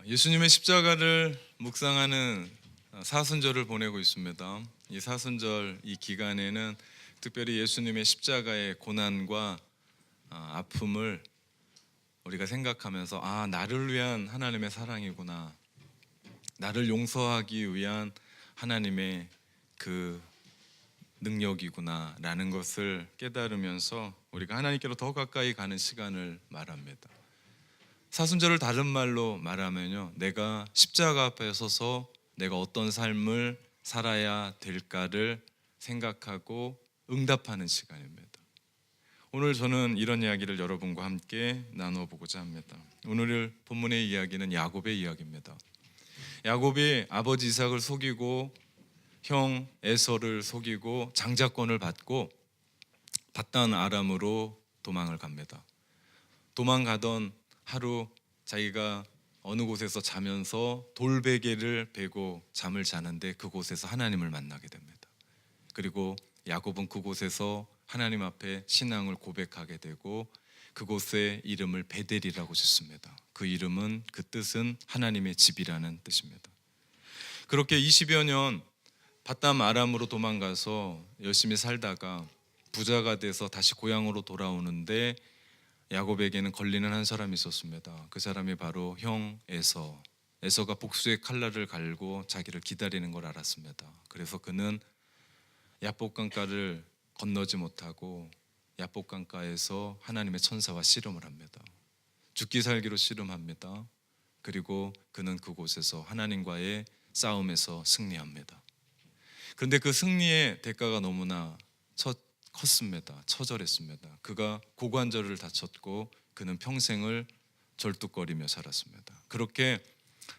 예수님의 십자가를 묵상하는 사순절을 보내고 있습니다. 이 사순절 이 기간에는 특별히 예수님의 십자가의 고난과 아픔을 우리가 생각하면서 나를 위한 하나님의 사랑이구나, 나를 용서하기 위한 하나님의 그 능력이구나 라는 것을 깨달으면서 우리가 하나님께로 더 가까이 가는 시간을 말합니다. 사순절을 다른 말로 말하면요, 내가 십자가 앞에 서서 내가 어떤 삶을 살아야 될까를 생각하고 응답하는 시간입니다. 오늘 저는 이런 이야기를 여러분과 함께 나눠보고자 합니다. 오늘 본문의 이야기는 야곱의 이야기입니다. 야곱이 아버지 이삭을 속이고 형 에서를 속이고 장자권을 받고 밧단 아람으로 도망을 갑니다. 도망가던 하루 자기가 어느 곳에서 자면서 돌베개를 베고 잠을 자는데 그곳에서 하나님을 만나게 됩니다. 그리고 야곱은 그곳에서 하나님 앞에 신앙을 고백하게 되고 그곳의 이름을 베델이라고 짓습니다. 그 이름은, 그 뜻은 하나님의 집이라는 뜻입니다. 그렇게 20여 년 밧담 아람으로 도망가서 열심히 살다가 부자가 돼서 다시 고향으로 돌아오는데 야곱에게는 걸리는 한 사람이 있었습니다. 그 사람이 바로 형 에서. 에서가 복수의 칼날을 갈고 자기를 기다리는 걸 알았습니다. 그래서 그는 야복강가를 건너지 못하고 야복강가에서 하나님의 천사와 씨름을 합니다. 죽기 살기로 씨름합니다. 그리고 그는 그곳에서 하나님과의 싸움에서 승리합니다. 그런데 그 승리의 대가가 너무나 컸습니다. 처절했습니다. 그가 고관절을 다쳤고 그는 평생을 절뚝거리며 살았습니다. 그렇게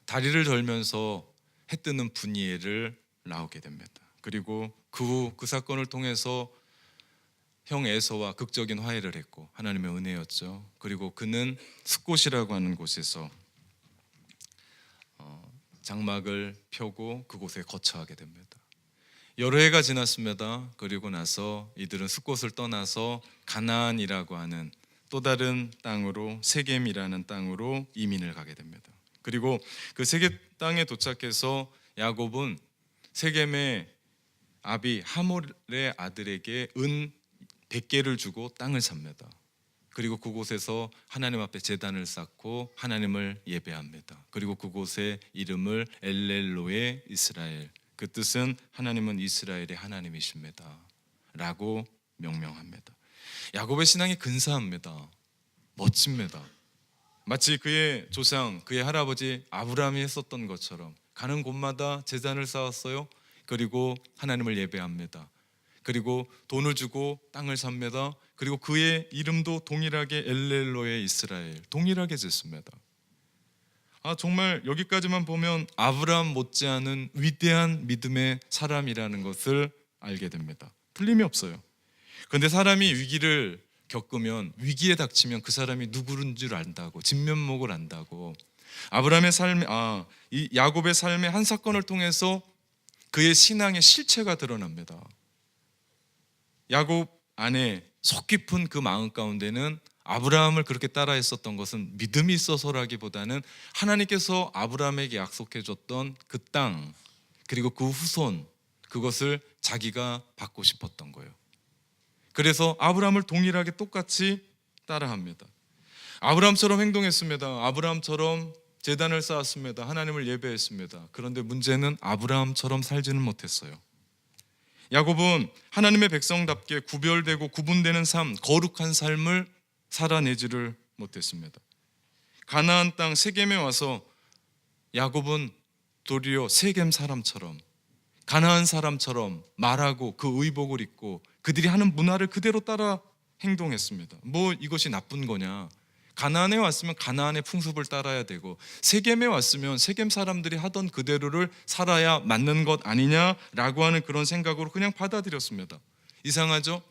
다리를 절면서 해 뜨는 분이엘을 나오게 됩니다. 그리고 그 사건을 통해서 형 에서와 극적인 화해를 했고 하나님의 은혜였죠. 그리고 그는 숫곳이라고 하는 곳에서 장막을 펴고 그곳에 거처하게 됩니다. 여러 해가 지났습니다. 그리고 나서 이들은 숫곳을 떠나서 가나안이라고 하는 또 다른 땅으로, 세겜이라는 땅으로 이민을 가게 됩니다. 그리고 그 세겜 땅에 도착해서 야곱은 세겜의 아비 하몰의 아들에게 은 100개를 주고 땅을 삽니다. 그리고 그곳에서 하나님 앞에 제단을 쌓고 하나님을 예배합니다. 그리고 그곳의 이름을 엘렐로에 이스라엘, 그 뜻은 하나님은 이스라엘의 하나님이십니다 라고 명명합니다. 야곱의 신앙이 근사합니다. 멋집니다. 마치 그의 조상, 그의 할아버지 아브라함이 했었던 것처럼 가는 곳마다 제단을 쌓았어요. 그리고 하나님을 예배합니다. 그리고 돈을 주고 땅을 삽니다. 그리고 그의 이름도 동일하게 엘렐로의 이스라엘, 동일하게 짓습니다. 정말 여기까지만 보면 아브라함 못지않은 위대한 믿음의 사람이라는 것을 알게 됩니다. 틀림이 없어요. 그런데 사람이 위기를 겪으면, 위기에 닥치면 그 사람이 누구인 줄 안다고, 진면목을 안다고. 아브라함의 삶, 이 야곱의 삶의 한 사건을 통해서 그의 신앙의 실체가 드러납니다. 야곱 안에 속 깊은 그 마음 가운데는 아브라함을 그렇게 따라했었던 것은 믿음이 있어서라기보다는 하나님께서 아브라함에게 약속해 줬던 그 땅, 그리고 그 후손, 그것을 자기가 받고 싶었던 거예요. 그래서 아브라함을 동일하게 똑같이 따라합니다. 아브라함처럼 행동했습니다. 아브라함처럼 제단을 쌓았습니다. 하나님을 예배했습니다. 그런데 문제는 아브라함처럼 살지는 못했어요. 야곱은 하나님의 백성답게 구별되고 구분되는 삶, 거룩한 삶을 살아내지를 못했습니다. 가나안 땅 세겜에 와서 야곱은 도리어 세겜 사람처럼, 가나안 사람처럼 말하고 그 의복을 입고 그들이 하는 문화를 그대로 따라 행동했습니다. 이것이 나쁜 거냐? 가나안에 왔으면 가나안의 풍습을 따라야 되고 세겜에 왔으면 세겜 사람들이 하던 그대로를 살아야 맞는 것 아니냐라고 하는 그런 생각으로 그냥 받아들였습니다. 이상하죠?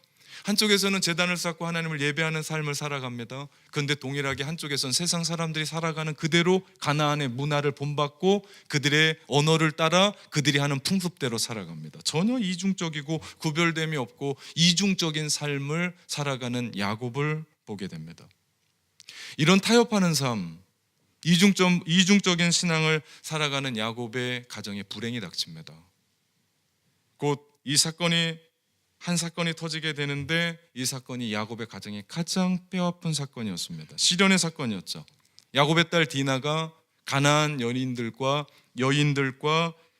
한쪽에서는 제단을 쌓고 하나님을 예배하는 삶을 살아갑니다. 그런데 동일하게 한쪽에서는 세상 사람들이 살아가는 그대로 가나안의 문화를 본받고 그들의 언어를 따라 그들이 하는 풍습대로 살아갑니다. 전혀 이중적이고 구별됨이 없고 이중적인 삶을 살아가는 야곱을 보게 됩니다. 이런 타협하는 삶, 이중적인 신앙을 살아가는 야곱의 가정에 불행이 닥칩니다. 곧 이 사건이 한 사건이 터지게 되는데 이 사건이 야곱의 가정에 가장 뼈아픈 사건이었습니다. 시련의 사건이었죠. 야곱의 딸 디나가 가나안 여인들과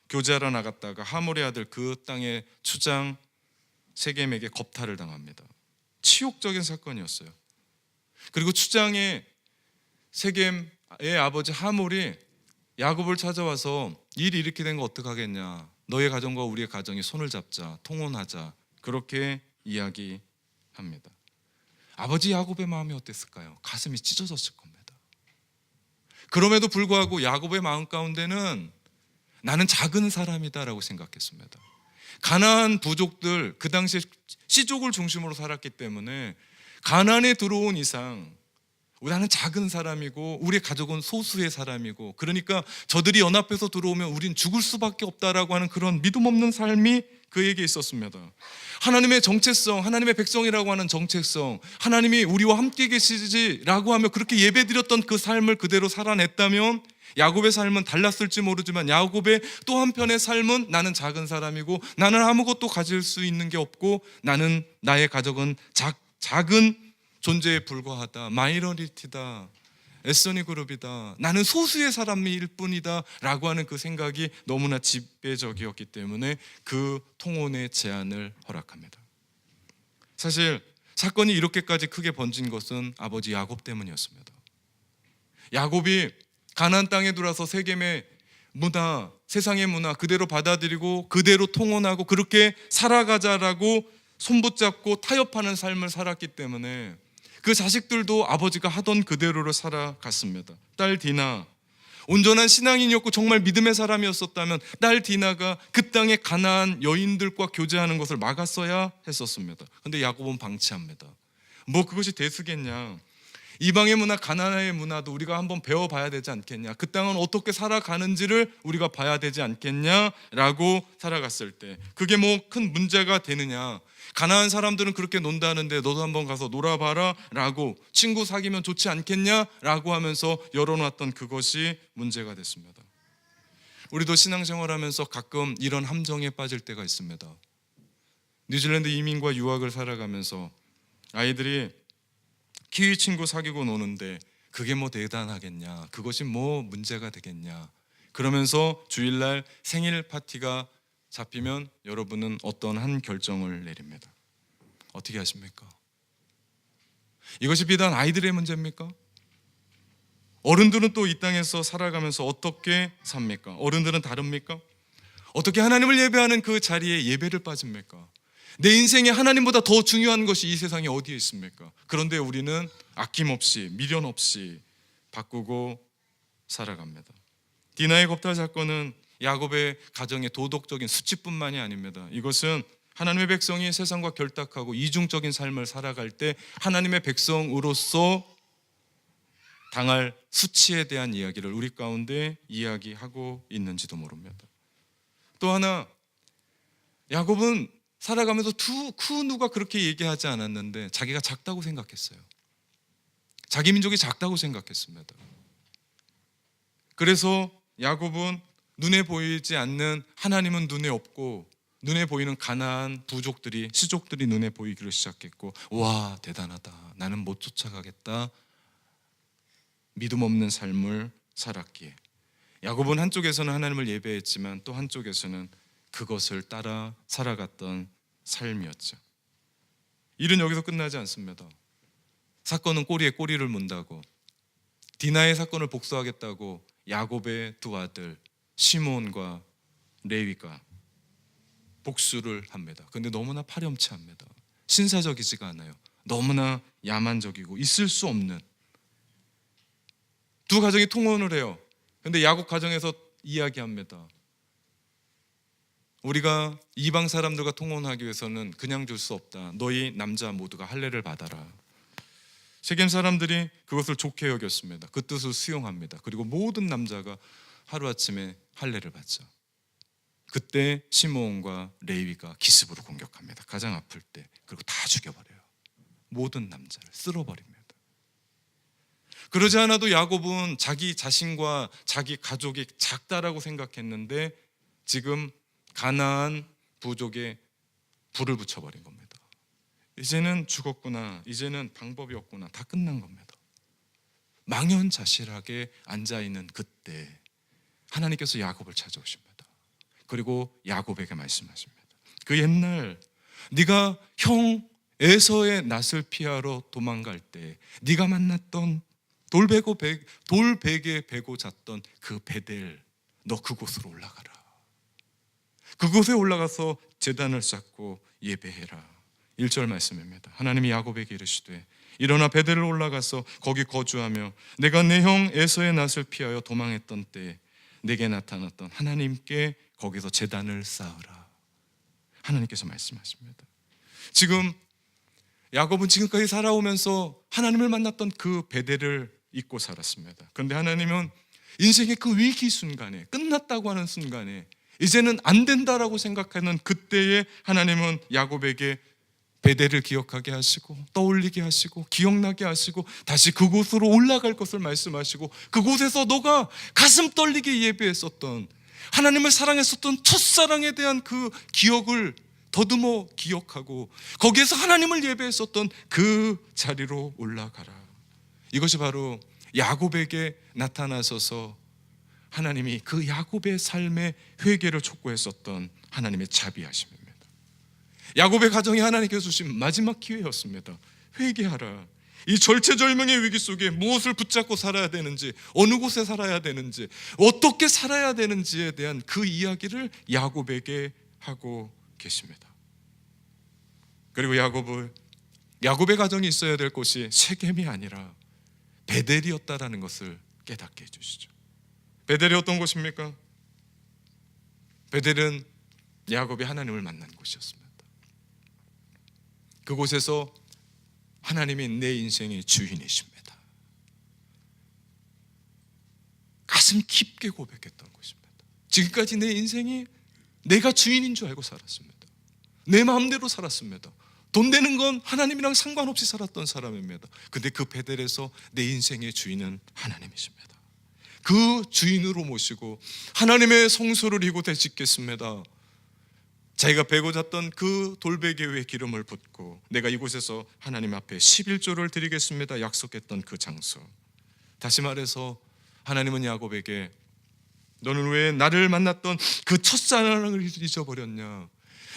교제하러 나갔다가 하몰의 아들 그 땅의 추장 세겜에게 겁탈을 당합니다. 치욕적인 사건이었어요. 그리고 추장의 세겜의 아버지 하몰이 야곱을 찾아와서 일이 이렇게 된 거 어떡하겠냐, 너의 가정과 우리의 가정이 손을 잡자, 통혼하자, 그렇게 이야기합니다. 아버지 야곱의 마음이 어땠을까요? 가슴이 찢어졌을 겁니다. 그럼에도 불구하고 야곱의 마음 가운데는 나는 작은 사람이다라고 생각했습니다. 가나안 부족들, 그 당시에 시족을 중심으로 살았기 때문에 가나안에 들어온 이상 나는 작은 사람이고 우리의 가족은 소수의 사람이고, 그러니까 저들이 연합해서 들어오면 우린 죽을 수밖에 없다라고 하는 그런 믿음 없는 삶이 그에게 있었습니다. 하나님의 정체성, 하나님의 백성이라고 하는 정체성, 하나님이 우리와 함께 계시지라고 하며 그렇게 예배드렸던 그 삶을 그대로 살아냈다면 야곱의 삶은 달랐을지 모르지만 야곱의 또 한편의 삶은 나는 작은 사람이고 나는 아무것도 가질 수 있는 게 없고 나는 나의 가족은 작은 존재에 불과하다, 마이너리티다, 에스더니 그룹이다, 나는 소수의 사람일 뿐이다 라고 하는 그 생각이 너무나 지배적이었기 때문에 그 통혼의 제안을 허락합니다. 사실 사건이 이렇게까지 크게 번진 것은 아버지 야곱 때문이었습니다. 야곱이 가나안 땅에 들어와서 세겜의 문화, 세상의 문화 그대로 받아들이고 그대로 통혼하고 그렇게 살아가자라고 손붙잡고 타협하는 삶을 살았기 때문에 그 자식들도 아버지가 하던 그대로를 살아갔습니다. 딸 디나, 온전한 신앙인이었고 정말 믿음의 사람이었었다면 딸 디나가 그 땅의 가나안 여인들과 교제하는 것을 막았어야 했었습니다. 그런데 야곱은 방치합니다. 뭐 그것이 대수겠냐, 이방의 문화, 가나안의 문화도 우리가 한번 배워봐야 되지 않겠냐, 그 땅은 어떻게 살아가는지를 우리가 봐야 되지 않겠냐라고 살아갔을 때 그게 뭐 큰 문제가 되느냐, 가나안 사람들은 그렇게 논다는데 너도 한번 가서 놀아봐라 라고, 친구 사귀면 좋지 않겠냐 라고 하면서 열어놨던 그것이 문제가 됐습니다. 우리도 신앙생활하면서 가끔 이런 함정에 빠질 때가 있습니다. 뉴질랜드 이민과 유학을 살아가면서 아이들이 키위 친구 사귀고 노는데 그게 뭐 대단하겠냐, 그것이 뭐 문제가 되겠냐, 그러면서 주일날 생일 파티가 잡히면 여러분은 어떤 한 결정을 내립니다. 어떻게 하십니까? 이것이 비단 아이들의 문제입니까? 어른들은 또 이 땅에서 살아가면서 어떻게 삽니까? 어른들은 다릅니까? 어떻게 하나님을 예배하는 그 자리에 예배를 빠집니까? 내 인생에 하나님보다 더 중요한 것이 이 세상에 어디에 있습니까? 그런데 우리는 아낌없이, 미련 없이 바꾸고 살아갑니다. 디나의 겁탈 사건은 야곱의 가정의 도덕적인 수치뿐만이 아닙니다. 이것은 하나님의 백성이 세상과 결탁하고 이중적인 삶을 살아갈 때 하나님의 백성으로서 당할 수치에 대한 이야기를 우리 가운데 이야기하고 있는지도 모릅니다. 또 하나, 야곱은 살아가면서 그 누가 그렇게 얘기하지 않았는데 자기가 작다고 생각했어요. 자기 민족이 작다고 생각했습니다. 그래서 야곱은 눈에 보이지 않는 하나님은 눈에 없고 눈에 보이는 가나안 부족들이, 시족들이 눈에 보이기를 시작했고, 와 대단하다, 나는 못 쫓아가겠다, 믿음 없는 삶을 살았기에 야곱은 한쪽에서는 하나님을 예배했지만 또 한쪽에서는 그것을 따라 살아갔던 삶이었죠. 일은 여기서 끝나지 않습니다. 사건은 꼬리에 꼬리를 문다고, 디나의 사건을 복수하겠다고 야곱의 두 아들 시몬과 레위가 복수를 합니다. 그런데 너무나 파렴치합니다. 신사적이지가 않아요. 너무나 야만적이고 있을 수 없는, 두 가정이 통혼을 해요. 그런데 야곱 가정에서 이야기합니다. 우리가 이방 사람들과 통혼하기 위해서는 그냥 줄 수 없다. 너희 남자 모두가 할례를 받아라. 세겜 사람들이 그것을 좋게 여겼습니다. 그 뜻을 수용합니다. 그리고 모든 남자가 하루아침에 할례를 받죠. 그때 시므온과 레위가 기습으로 공격합니다. 가장 아플 때. 그리고 다 죽여버려요. 모든 남자를 쓸어버립니다. 그러지 않아도 야곱은 자기 자신과 자기 가족이 작다라고 생각했는데 지금 가나안 부족에 불을 붙여버린 겁니다. 이제는 죽었구나, 이제는 방법이 없구나, 다 끝난 겁니다. 망연자실하게 앉아있는 그때 하나님께서 야곱을 찾아오십니다. 그리고 야곱에게 말씀하십니다. 그 옛날 네가 형 에서의 낯을 피하러 도망갈 때 네가 만났던 돌베개에 베고 잤던 그 베델, 너 그곳으로 올라가라. 그곳에 올라가서 제단을 쌓고 예배해라. 1절 말씀입니다. 하나님이 야곱에게 이르시되 일어나 베델을 올라가서 거기 거주하며 내가 내 형 에서의 낯을 피하여 도망했던 때에 내게 나타났던 하나님께 거기서 제단을 쌓으라. 하나님께서 말씀하십니다. 지금 야곱은 지금까지 살아오면서 하나님을 만났던 그 베델을 잊고 살았습니다. 그런데 하나님은 인생의 그 위기 순간에, 끝났다고 하는 순간에, 이제는 안 된다라고 생각하는 그때에 하나님은 야곱에게 베델을 기억하게 하시고 떠올리게 하시고 기억나게 하시고 다시 그곳으로 올라갈 것을 말씀하시고 그곳에서 너가 가슴 떨리게 예배했었던, 하나님을 사랑했었던 첫사랑에 대한 그 기억을 더듬어 기억하고 거기에서 하나님을 예배했었던 그 자리로 올라가라. 이것이 바로 야곱에게 나타나셔서 하나님이 그 야곱의 삶의 회개를 촉구했었던 하나님의 자비하심입니다. 야곱의 가정이 하나님께서 주신 마지막 기회였습니다. 회개하라. 이 절체절명의 위기 속에 무엇을 붙잡고 살아야 되는지, 어느 곳에 살아야 되는지, 어떻게 살아야 되는지에 대한 그 이야기를 야곱에게 하고 계십니다. 그리고 야곱의 가정이 있어야 될 곳이 세겜이 아니라 베델이었다라는 것을 깨닫게 해주시죠. 베델이 어떤 곳입니까? 베델은 야곱이 하나님을 만난 곳이었습니다. 그곳에서 하나님이 내 인생의 주인이십니다. 가슴 깊게 고백했던 곳입니다. 지금까지 내 인생이 내가 주인인 줄 알고 살았습니다. 내 마음대로 살았습니다. 돈 되는 건 하나님이랑 상관없이 살았던 사람입니다. 근데 그 베델에서 내 인생의 주인은 하나님이십니다. 그 주인으로 모시고 하나님의 성소를 이곳에 짓겠습니다. 자기가 베고 잤던 그 돌베개 위에 기름을 붓고 내가 이곳에서 하나님 앞에 11조를 드리겠습니다 약속했던 그 장소. 다시 말해서 하나님은 야곱에게 너는 왜 나를 만났던 그 첫사랑을 잊어버렸냐?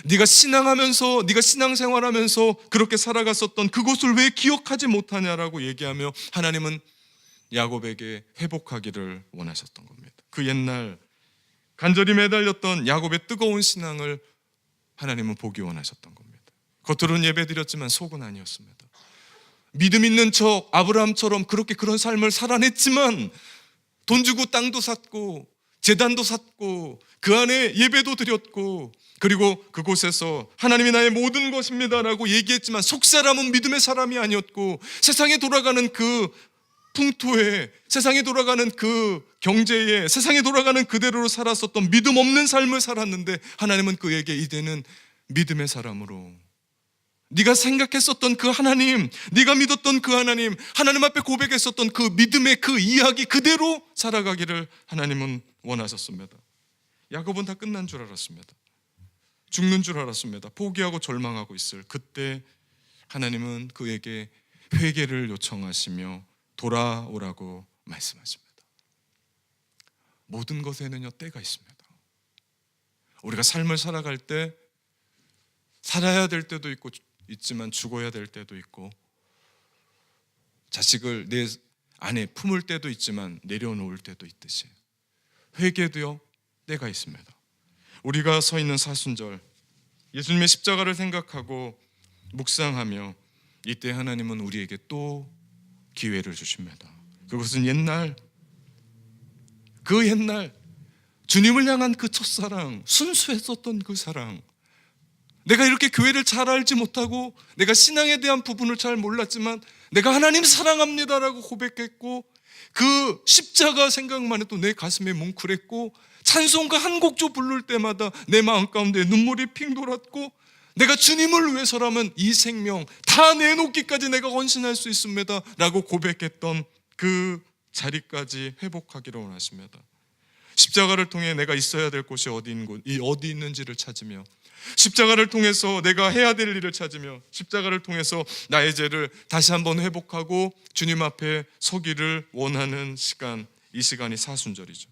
네가 신앙하면서, 네가 신앙생활하면서 그렇게 살아갔었던 그곳을 왜 기억하지 못하냐라고 얘기하며 하나님은 야곱에게 회복하기를 원하셨던 겁니다. 그 옛날 간절히 매달렸던 야곱의 뜨거운 신앙을 하나님은 보기 원하셨던 겁니다. 겉으로는 예배드렸지만 속은 아니었습니다. 믿음 있는 척 아브라함처럼 그렇게 그런 삶을 살아냈지만 돈 주고 땅도 샀고 제단도 샀고 그 안에 예배도 드렸고 그리고 그곳에서 하나님이 나의 모든 것입니다라고 얘기했지만 속사람은 믿음의 사람이 아니었고 세상에 돌아가는 그 풍토에, 세상에 돌아가는 그 경제에, 세상에 돌아가는 그대로로 살았었던 믿음 없는 삶을 살았는데 하나님은 그에게 이제는 믿음의 사람으로, 네가 생각했었던 그 하나님, 네가 믿었던 그 하나님, 하나님 앞에 고백했었던 그 믿음의 그 이야기 그대로 살아가기를 하나님은 원하셨습니다. 야곱은 다 끝난 줄 알았습니다. 죽는 줄 알았습니다. 포기하고 절망하고 있을 그때 하나님은 그에게 회개를 요청하시며 돌아오라고 말씀하십니다. 모든 것에는요 때가 있습니다. 우리가 삶을 살아갈 때 살아야 될 때도 있지만 죽어야 될 때도 있고 자식을 내 안에 품을 때도 있지만 내려놓을 때도 있듯이 회개도요 때가 있습니다. 우리가 서 있는 사순절 예수님의 십자가를 생각하고 묵상하며 이때 하나님은 우리에게 또 기회를 주십니다. 그것은 그 옛날 주님을 향한 그 첫사랑, 순수했었던 그 사랑, 내가 이렇게 교회를 잘 알지 못하고 내가 신앙에 대한 부분을 잘 몰랐지만 내가 하나님 사랑합니다라고 고백했고 그 십자가 생각만 해도 내 가슴에 뭉클했고 찬송가 한 곡조 부를 때마다 내 마음 가운데 눈물이 핑 돌았고 내가 주님을 위해서라면 이 생명 다 내놓기까지 내가 헌신할 수 있습니다 라고 고백했던 그 자리까지 회복하기를 원하십니다. 십자가를 통해 내가 있어야 될 곳이 어디 있는지를 찾으며, 십자가를 통해서 내가 해야 될 일을 찾으며, 십자가를 통해서 나의 죄를 다시 한번 회복하고 주님 앞에 서기를 원하는 시간, 이 시간이 사순절이죠.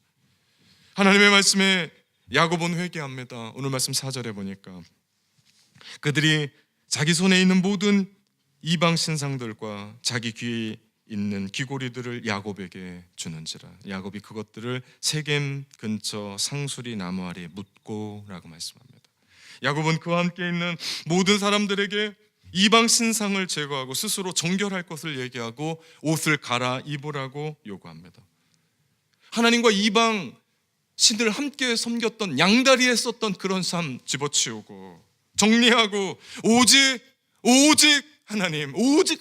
하나님의 말씀에 야곱은 회개합니다. 오늘 말씀 4절에 보니까 그들이 자기 손에 있는 모든 이방 신상들과 자기 귀에 있는 귀고리들을 야곱에게 주는지라. 야곱이 그것들을 세겜 근처 상수리 나무 아래 묻고 라고 말씀합니다. 야곱은 그와 함께 있는 모든 사람들에게 이방 신상을 제거하고 스스로 정결할 것을 얘기하고 옷을 갈아 입으라고 요구합니다. 하나님과 이방 신을 함께 섬겼던, 양다리에 썼던 그런 삶 집어치우고 정리하고 오직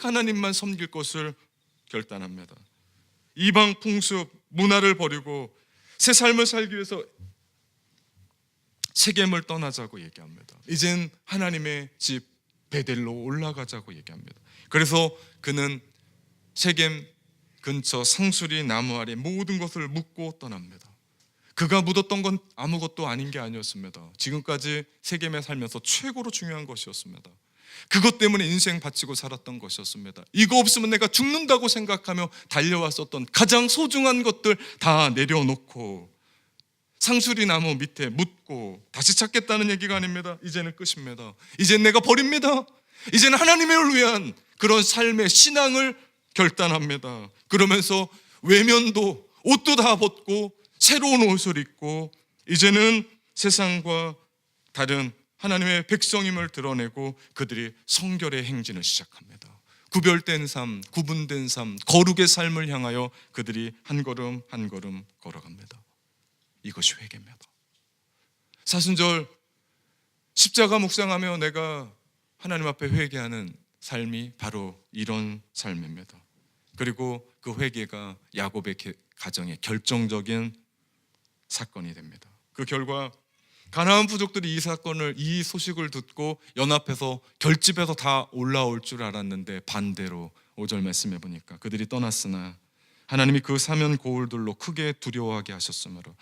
하나님만 섬길 것을 결단합니다. 이방 풍습, 문화를 버리고 새 삶을 살기 위해서 세겜을 떠나자고 얘기합니다. 이젠 하나님의 집 베델로 올라가자고 얘기합니다. 그래서 그는 세겜 근처 상수리 나무 아래 모든 것을 묻고 떠납니다. 그가 묻었던 건 아무것도 아닌 게 아니었습니다. 지금까지 세겜에 살면서 최고로 중요한 것이었습니다. 그것 때문에 인생 바치고 살았던 것이었습니다. 이거 없으면 내가 죽는다고 생각하며 달려왔었던 가장 소중한 것들 다 내려놓고 상수리 나무 밑에 묻고 다시 찾겠다는 얘기가 아닙니다. 이제는 끝입니다. 이제는 내가 버립니다. 이제는 하나님을 위한 그런 삶의 신앙을 결단합니다. 그러면서 외면도, 옷도 다 벗고 새로운 옷을 입고 이제는 세상과 다른 하나님의 백성임을 드러내고 그들이 성결의 행진을 시작합니다. 구별된 삶, 구분된 삶, 거룩의 삶을 향하여 그들이 한 걸음 한 걸음 걸어갑니다. 이것이 회개입니다. 사순절 십자가 묵상하며 내가 하나님 앞에 회개하는 삶이 바로 이런 삶입니다. 그리고 그 회개가 야곱의 가정의 결정적인 사건이 됩니다. 그 결과 가나안 부족들이 이 소식을 듣고 연합해서 결집해서 다 올라올 줄 알았는데 반대로 5절 말씀해 보니까 그들이 떠났으나 하나님이 그 사면 고울들로 크게 두려워하게 하셨으므로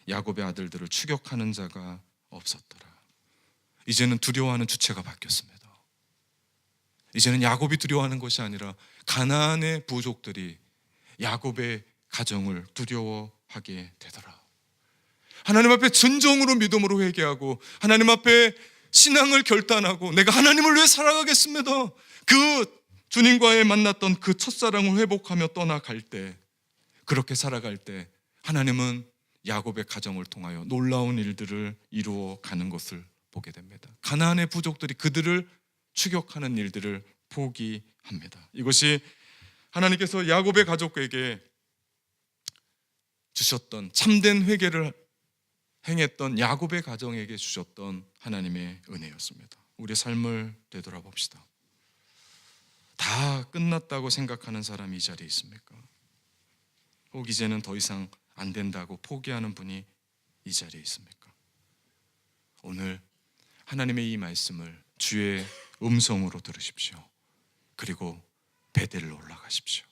야곱의 아들들을 추격하는 자가 없었더라. 이제는 두려워하는 주체가 바뀌었습니다. 이제는 야곱이 두려워하는 것이 아니라 가나안의 부족들이 야곱의 가정을 두려워하게 되더라. 하나님 앞에 진정으로 믿음으로 회개하고 하나님 앞에 신앙을 결단하고 내가 하나님을 위해 살아가겠습니다. 그 주님과의 만났던 그 첫사랑을 회복하며 떠나갈 때, 그렇게 살아갈 때 하나님은 야곱의 가정을 통하여 놀라운 일들을 이루어 가는 것을 보게 됩니다. 가나안의 부족들이 그들을 추격하는 일들을 포기합니다. 이것이 하나님께서 야곱의 가족에게 주셨던 참된 회개를 행했던 야곱의 가정에게 주셨던 하나님의 은혜였습니다. 우리의 삶을 되돌아봅시다. 다 끝났다고 생각하는 사람이 이 자리에 있습니까? 혹 이제는 더 이상 안 된다고 포기하는 분이 이 자리에 있습니까? 오늘 하나님의 이 말씀을 주의 음성으로 들으십시오. 그리고 베델로 올라가십시오.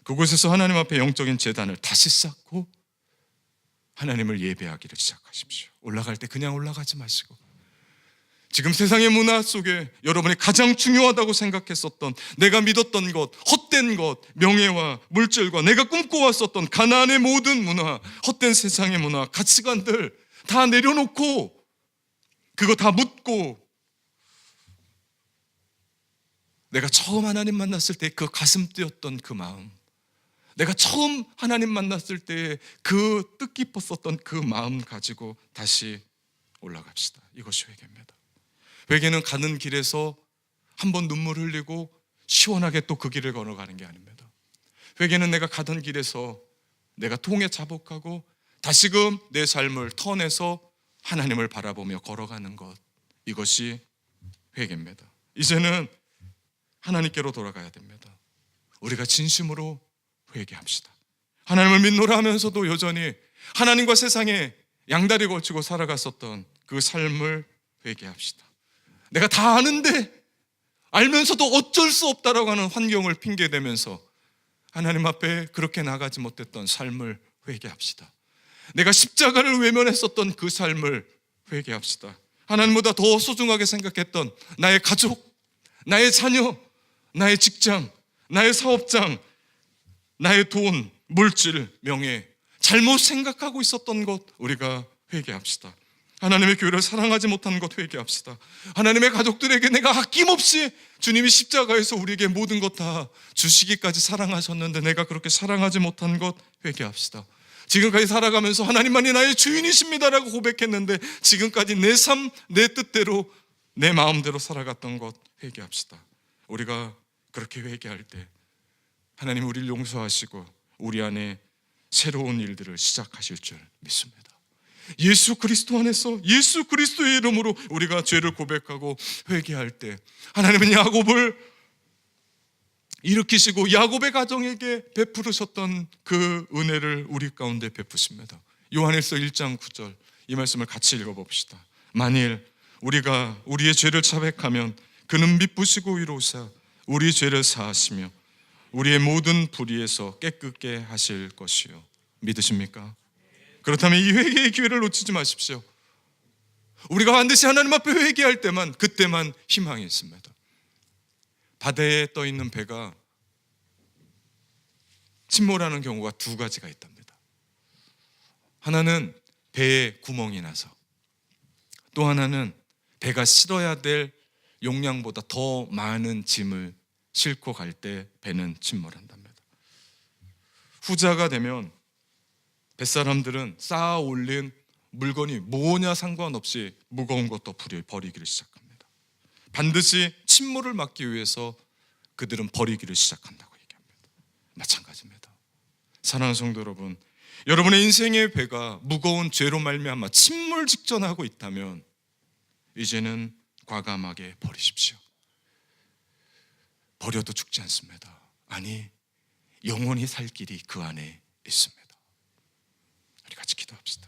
그곳에서 하나님 앞에 영적인 제단을 다시 쌓고 하나님을 예배하기를 시작하십시오. 올라갈 때 그냥 올라가지 마시고 지금 세상의 문화 속에 여러분이 가장 중요하다고 생각했었던, 내가 믿었던 것, 헛된 것, 명예와 물질과 내가 꿈꿔왔었던 가나안의 모든 문화, 헛된 세상의 문화, 가치관들 다 내려놓고 그거 다 묻고 내가 처음 하나님 만났을 때 그 가슴 뛰었던 그 마음, 내가 처음 하나님 만났을 때 그 뜻깊었었던 그 마음 가지고 다시 올라갑시다. 이것이 회개입니다. 회개는 가는 길에서 한번 눈물 흘리고 시원하게 또 그 길을 걸어가는 게 아닙니다. 회개는 내가 가던 길에서 내가 통에 자복하고 다시금 내 삶을 턴해서 하나님을 바라보며 걸어가는 것, 이것이 회개입니다. 이제는 하나님께로 돌아가야 됩니다. 우리가 진심으로 회개합시다. 하나님을 믿노라 하면서도 여전히 하나님과 세상에 양다리 걸치고 살아갔었던 그 삶을 회개합시다. 내가 다 아는데 알면서도 어쩔 수 없다라고 하는 환경을 핑계대면서 하나님 앞에 그렇게 나가지 못했던 삶을 회개합시다. 내가 십자가를 외면했었던 그 삶을 회개합시다. 하나님보다 더 소중하게 생각했던 나의 가족, 나의 자녀, 나의 직장, 나의 사업장, 나의 돈, 물질, 명예, 잘못 생각하고 있었던 것 우리가 회개합시다. 하나님의 교회를 사랑하지 못한 것 회개합시다. 하나님의 가족들에게 내가 아낌없이 주님이 십자가에서 우리에게 모든 것 다 주시기까지 사랑하셨는데 내가 그렇게 사랑하지 못한 것 회개합시다. 지금까지 살아가면서 하나님만이 나의 주인이십니다라고 고백했는데 지금까지 내 삶, 내 뜻대로, 내 마음대로 살아갔던 것 회개합시다. 우리가 그렇게 회개할 때 하나님 우리를 용서하시고 우리 안에 새로운 일들을 시작하실 줄 믿습니다. 예수 그리스도 안에서 예수 그리스도의 이름으로 우리가 죄를 고백하고 회개할 때 하나님은 야곱을 일으키시고 야곱의 가정에게 베푸르셨던 그 은혜를 우리 가운데 베푸십니다. 요한일서 1장 9절 이 말씀을 같이 읽어봅시다. 만일 우리가 우리의 죄를 자백하면 그는 미쁘시고 의로우사 우리 죄를 사하시며 우리의 모든 불의에서 깨끗게 하실 것이요. 믿으십니까? 그렇다면 이 회개의 기회를 놓치지 마십시오. 우리가 반드시 하나님 앞에 회개할 때만 그때만 희망이 있습니다. 바다에 떠 있는 배가 침몰하는 경우가 두 가지가 있답니다. 하나는 배에 구멍이 나서, 또 하나는 배가 실어야 될 용량보다 더 많은 짐을 싣고 갈 때 배는 침몰한답니다. 후자가 되면 뱃사람들은 쌓아 올린 물건이 뭐냐 상관없이 무거운 것도 버리기를 시작합니다. 반드시 침몰을 막기 위해서 그들은 버리기를 시작한다고 얘기합니다. 마찬가지입니다. 사랑하는 성도 여러분, 여러분의 인생의 배가 무거운 죄로 말미암아 침몰 직전하고 있다면 이제는 과감하게 버리십시오. 버려도 죽지 않습니다. 아니, 영원히 살 길이 그 안에 있습니다. 우리 같이 기도합시다.